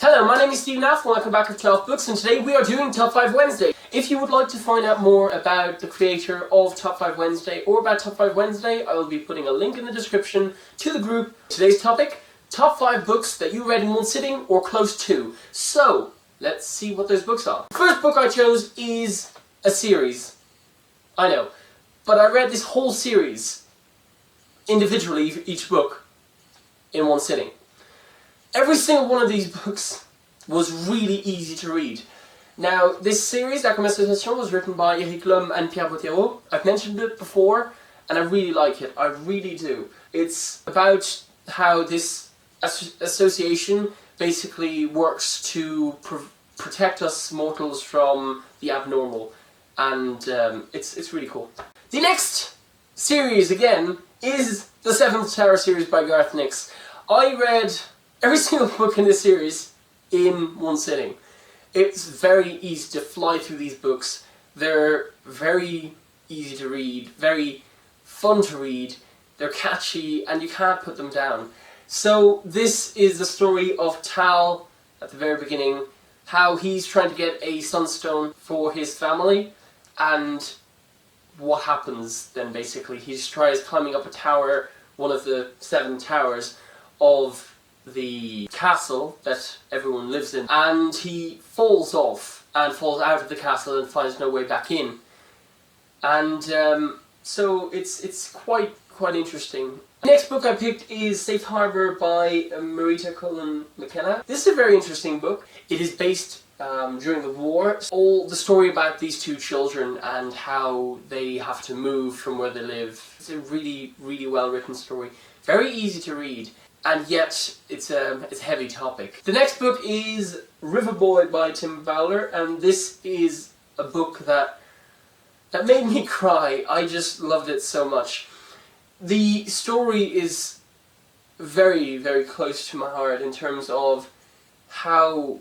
Hello, my name is Steve Naff, welcome back to AlffBooks, and today we are doing Top 5 Wednesday. If you would like to find out more about the creator of Top 5 Wednesday or about Top 5 Wednesday, I will be putting a link in the description to the group. Today's topic, Top 5 books that you read in one sitting or close to. So, let's see what those books are. The first book I chose is a series. I know, but I read this whole series individually, each book, in one sitting. Every single one of these books was really easy to read. Now, this series, La Conversation, was written by Eric Lhomme and Pierre Bottero. I've mentioned it before, and I really like it. I really do. It's about how this association basically works to protect us mortals from the abnormal, and it's really cool. The next series, again, is the Seventh Tower series by Garth Nix. I read every single book in this series in one sitting. It's very easy to fly through these books. They're very easy to read, very fun to read, they're catchy, and you can't put them down. So this is the story of Tal at the very beginning, how he's trying to get a sunstone for his family, and what happens then basically. He tries climbing up a tower, one of the 7 towers of the castle that everyone lives in, and he falls off and falls out of the castle and finds no way back in. And so it's quite interesting. The next book I picked is Safe Harbor by Marita Cullen McKenna. This is a very interesting book. It is based during the war. All the story about these 2 children and how they have to move from where they live. It's a really well written story. Very easy to read. And yet, it's a heavy topic. The next book is River Boy by Tim Fowler, and this is a book that made me cry. I just loved it so much. The story is very close to my heart in terms of how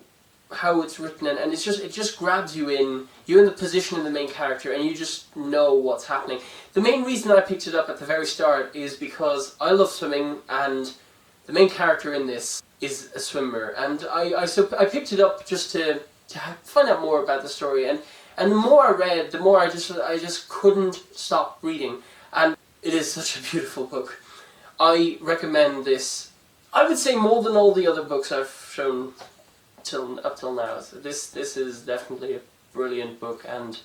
it's written, and it just grabs you in. You're in the position of the main character, and you just know what's happening. The main reason I picked it up at the very start is because I love swimming, and the main character in this is a swimmer, and I picked it up just to find out more about the story, and the more I read, the more I just couldn't stop reading, and it is such a beautiful book. I recommend this, I would say, more than all the other books I've shown up till now. So this is definitely a brilliant book, and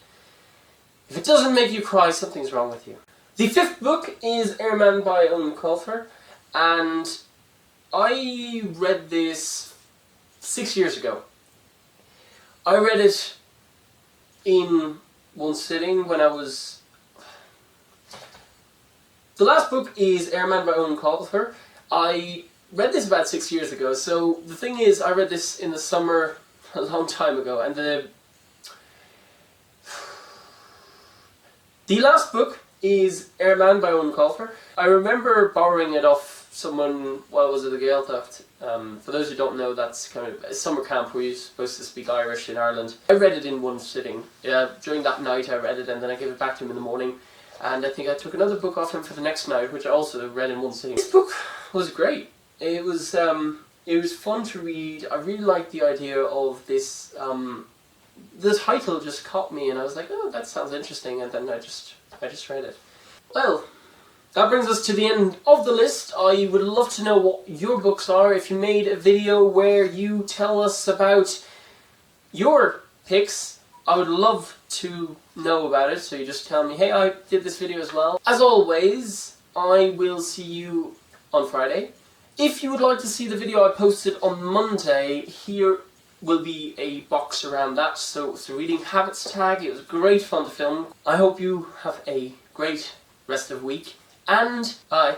if it doesn't make you cry, something's wrong with you. The 5th book is Airman by Aulfur, and I read this 6 years ago. I read it in one sitting when I was... The last book is Airman by Aulfur. I read this about 6 years ago, so the thing is, I read this in the summer a long time ago, and the last book is Airman by Aulfur. I remember borrowing it off someone while I was at the Gaeltacht. For those who don't know, that's kind of a summer camp where you're supposed to speak Irish in Ireland. I read it in one sitting. During that night I read it, and then I gave it back to him in the morning, and I think I took another book off him for the next night, which I also read in one sitting. This book was great. It was fun to read. I really liked the idea of this. The title just caught me, and I was like, oh, that sounds interesting, and then I just read it. Well, that brings us to the end of the list. I would love to know what your books are. If you made a video where you tell us about your picks, I would love to know about it. So you just tell me, hey, I did this video as well. As always, I will see you on Friday. If you would like to see the video I posted on Monday, here will be a box around that. So it's a Reading Habits tag. It was great fun to film. I hope you have a great rest of the week, and bye.